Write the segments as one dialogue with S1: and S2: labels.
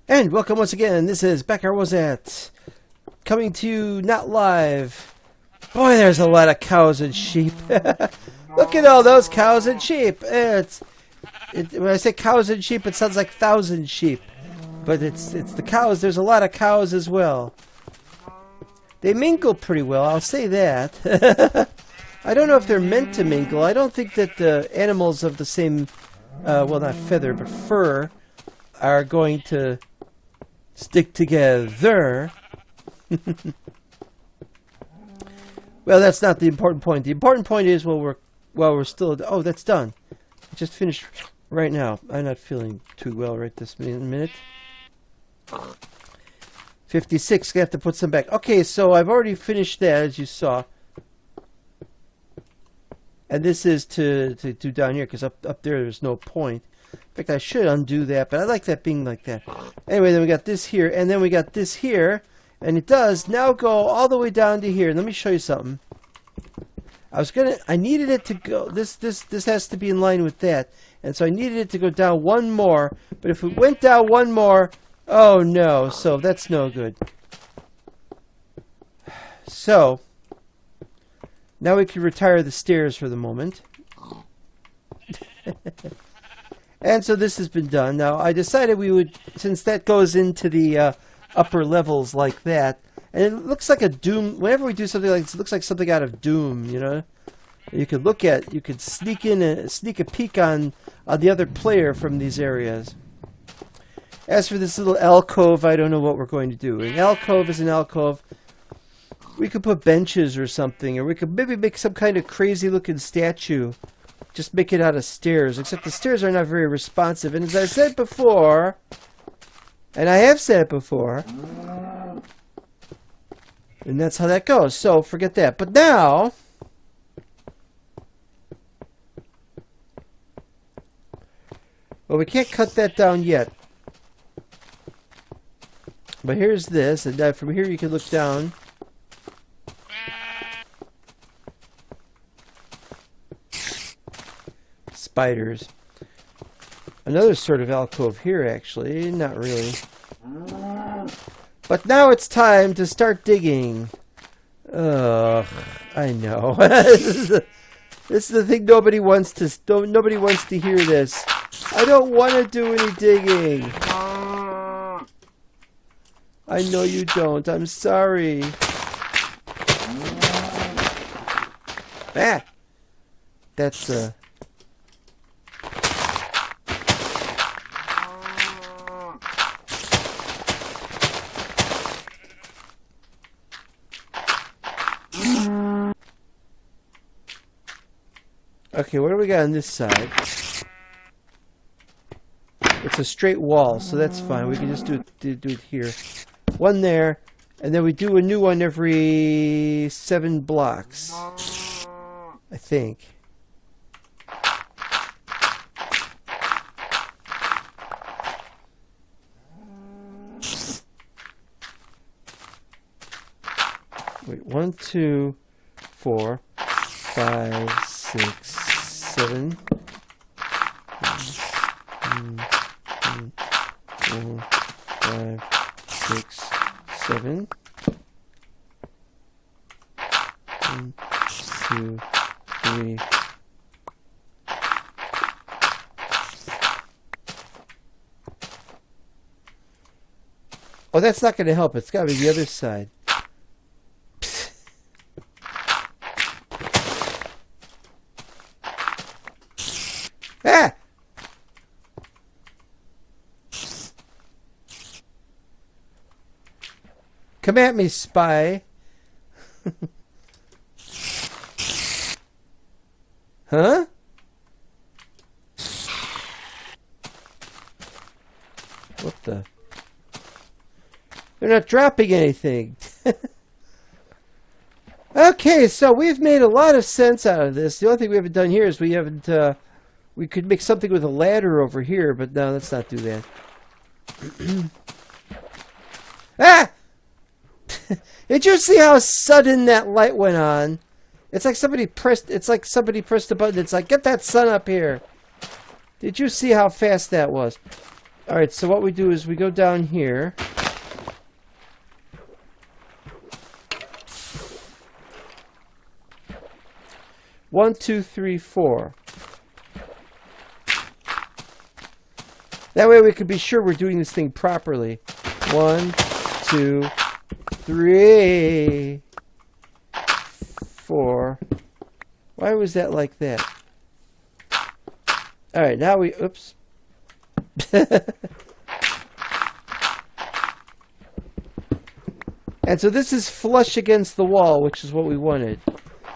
S1: And welcome once again. This is Back I Was At, coming to you not live. Boy, there's a lot of cows and sheep. Look at all those cows and sheep. When I say cows and sheep, it sounds like 1,000 sheep, but it's the cows. There's a lot of cows as well. They mingle pretty well, I'll say that. I don't know if they're meant to mingle. I don't think that the animals of the same, well, not feather, but fur, are going to stick together. Well, that's not the important point. The important point is while we're still. Oh, that's done. I just finished right now. I'm not feeling too well right this minute. 56. Gonna have to put some back. Okay, so I've already finished that, as you saw. And this is to do down here, because up there there's no point. In fact, I should undo that, but I like that being like that. Anyway, then we got this here, and then we got this here, and it does now go all the way down to here. Let me show you something. I needed it to go, this has to be in line with that, and so I needed it to go down one more, but if it went down one more, oh no, so that's no good. So, now we can retire the stairs for the moment. And so this has been done. Now, I decided we would, since that goes into the upper levels like that, and it looks like a Doom, whenever we do something like this, it looks like something out of Doom, you know? You could sneak in and sneak a peek on the other player from these areas. As for this little alcove, I don't know what we're going to do. An alcove is an alcove. We could put benches or something, or we could maybe make some kind of crazy looking statue. Just make it out of stairs, except the stairs are not very responsive. And as I said before, and I have said it before, and that's how that goes. So forget that. But now, well, we can't cut that down yet. But here's this, and from here you can look down. Spiders. Another sort of alcove here, actually. Not really. But now it's time to start digging. Ugh, I know. This is the thing nobody wants to hear this. I don't want to do any digging. I know you don't. I'm sorry. Ah! That's, Okay, what do we got on this side? It's a straight wall, so that's fine. We can just do it here. One there, and then we do a new one every 7 blocks. I think. Wait, 1, 2, 4, 5, 6, 7. 4, 5, 6, 7. 1, 2, 3. Oh, that's not going to help. It's got to be the other side. Ah! Come at me, spy. Huh? What the? They're not dropping anything. Okay, so we've made a lot of sense out of this. The only thing we haven't done here is we haven't, we could make something with a ladder over here, but no, let's not do that. Ah! Did you see how sudden that light went on? It's like somebody pressed a button. It's like, get that sun up here. Did you see how fast that was? Alright, so what we do is we go down here. One, two, three, four. That way we can be sure we're doing this thing properly. 1, 2, 3, 4. Why was that like that? Alright, now we... Oops. And so this is flush against the wall, which is what we wanted.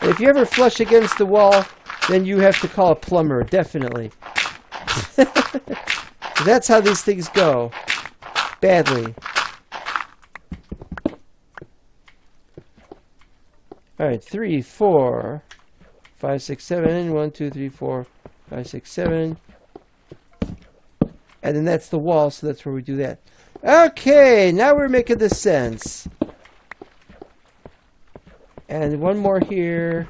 S1: And if you ever flush against the wall, then you have to call a plumber, definitely. That's how these things go. Badly. Alright, 3, 4, 5, 6, 7. 1, 2, 3, 4, 5, 6, 7. And then that's the wall, so that's where we do that. Okay, now we're making this sense. And one more here.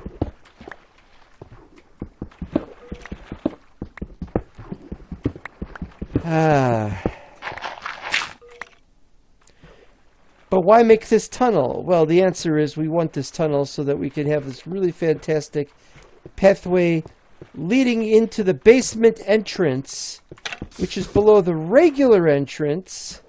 S1: But why make this tunnel? Well, the answer is we want this tunnel so that we can have this really fantastic pathway leading into the basement entrance, which is below the regular entrance.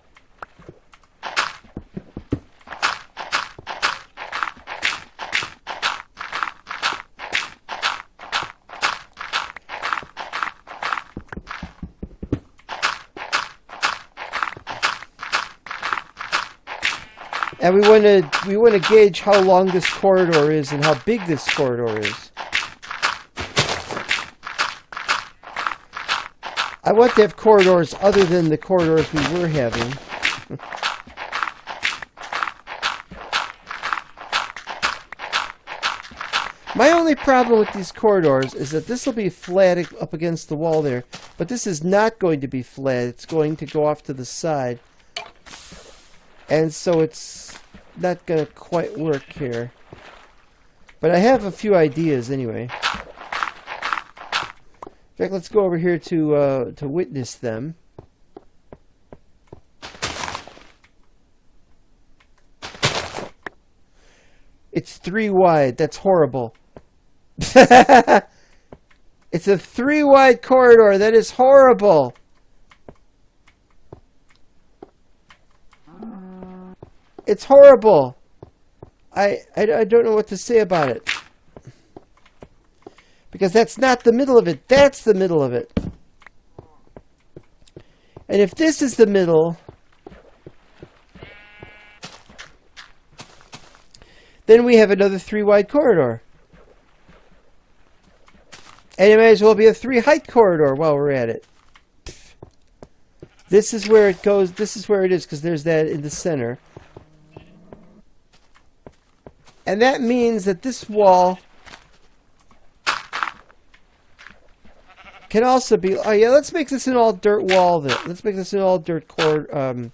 S1: And we want to gauge how long this corridor is and how big this corridor is. I want to have corridors other than the corridors we were having. My only problem with these corridors is that this will be flat up against the wall there, but this is not going to be flat. It's going to go off to the side. And so it's not going to quite work here. But I have a few ideas anyway. In fact, let's go over here to witness them. It's 3 wide. That's horrible. It's a 3 wide corridor. That is horrible. It's horrible. I don't know what to say about it. Because that's not the middle of it. That's the middle of it. And if this is the middle, then we have another 3 wide corridor. And it may as well be a 3 height corridor while we're at it. This is where it goes. This is where it is because there's that in the center. And that means that this wall can also be... Oh, yeah, let's make this an all-dirt wall then. Let's make this an all-dirt corridor.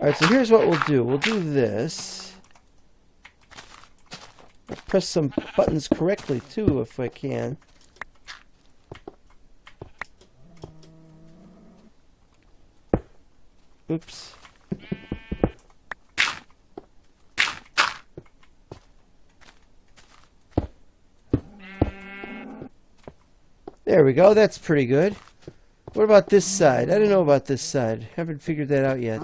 S1: Alright, so here's what we'll do. We'll do this. I'll press some buttons correctly, too, if I can. Oops. There we go. That's pretty good. What about this side? I don't know about this side. Haven't figured that out yet.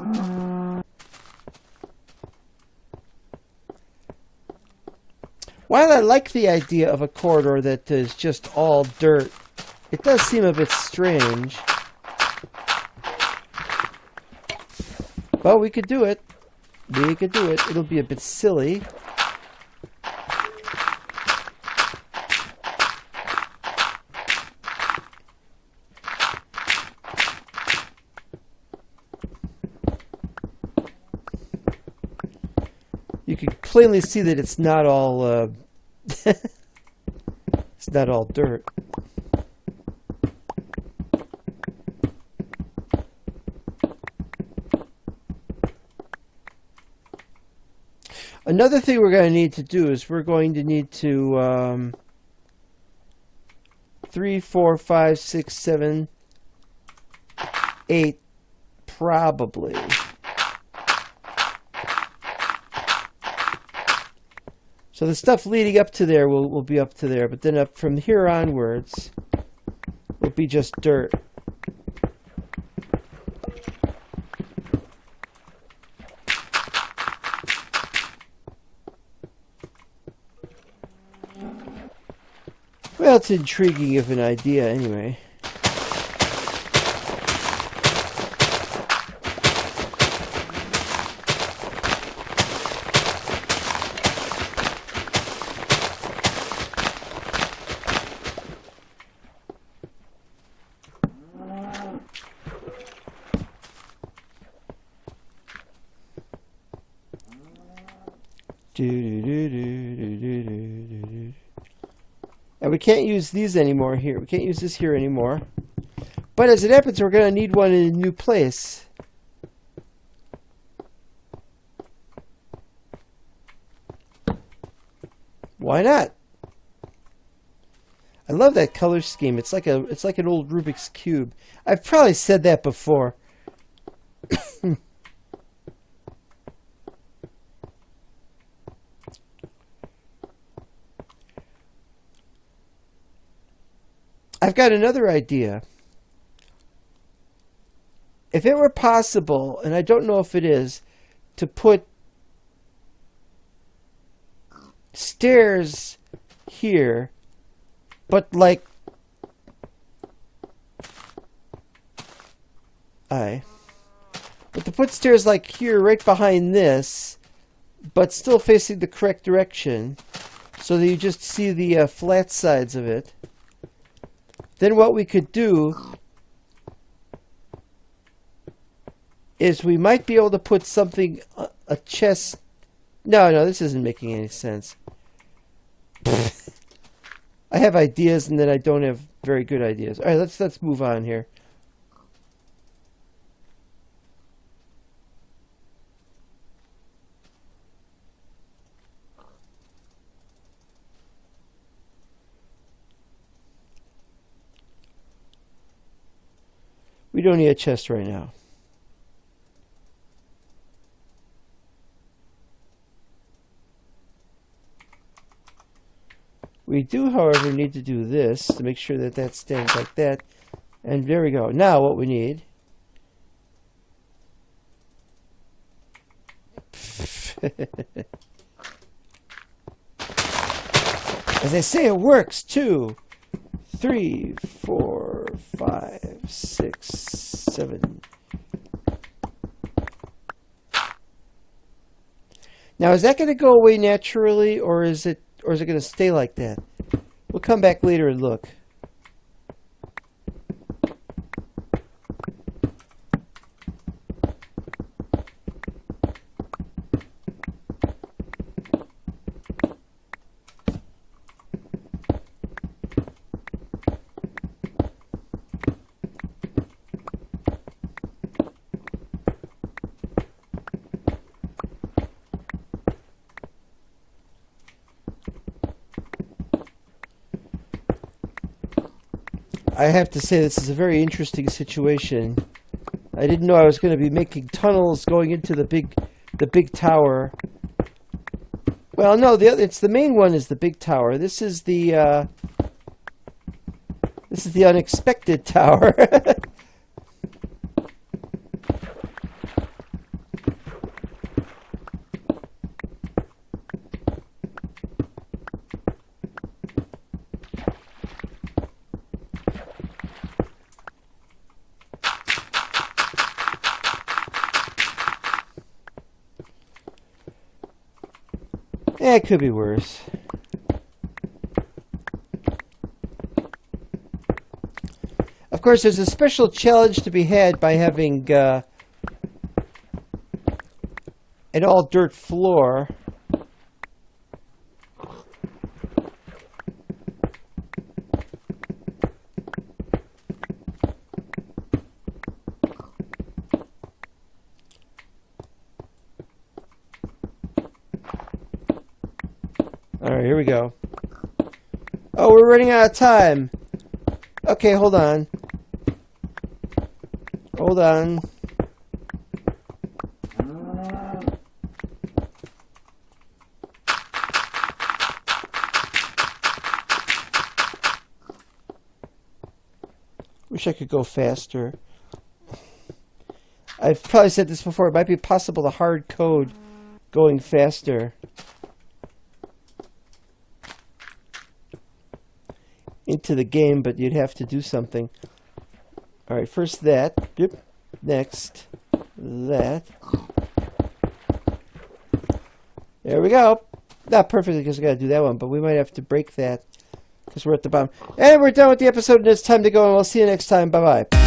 S1: While I like the idea of a corridor that is just all dirt, it does seem a bit strange. But we could do it. We could do it. It'll be a bit silly. You can plainly see that it's not all it's not all dirt. Another thing we're going to need to do is we're going to need to 3, 4, 5, 6, 7, 8, probably. So the stuff leading up to there will be up to there, but then up from here onwards will be just dirt. Well, it's intriguing of an idea anyway. And we can't use these anymore here. We can't use this here anymore. But as it happens, we're going to need one in a new place. Why not? I love that color scheme. It's like an old Rubik's Cube. I've probably said that before. I've got another idea. If it were possible, and I don't know if it is, to put stairs here, but like but to put stairs like here right behind this, but still facing the correct direction, so that you just see the flat sides of it. Then what we could do is we might be able to put something, a chest. No, this isn't making any sense. I have ideas and then I don't have very good ideas. All right, let's move on here. We don't need a chest right now. We do, however, need to do this to make sure that that stands like that. And there we go. Now what we need... As I say, it works, too. 3, 4, 5, 6, 7. Now, is that going to go away naturally, or is it going to stay like that? We'll come back later and look. I have to say, this is a very interesting situation. I didn't know I was going to be making tunnels going into the big tower. Well, no, it's the main one is the big tower. This is the unexpected tower. Yeah, it could be worse. Of course, there's a special challenge to be had by having an all-dirt floor. Alright, here we go. Oh, we're running out of time. Okay, hold on. Hold on. Wish I could go faster. I've probably said this before. It might be possible to hard code going faster into the game, but you'd have to do something. Alright, first that. Yep. Next, that. There we go. Not perfectly because I got to do that one, but we might have to break that because we're at the bottom. And we're done with the episode, and it's time to go, and we'll see you next time. Bye-bye.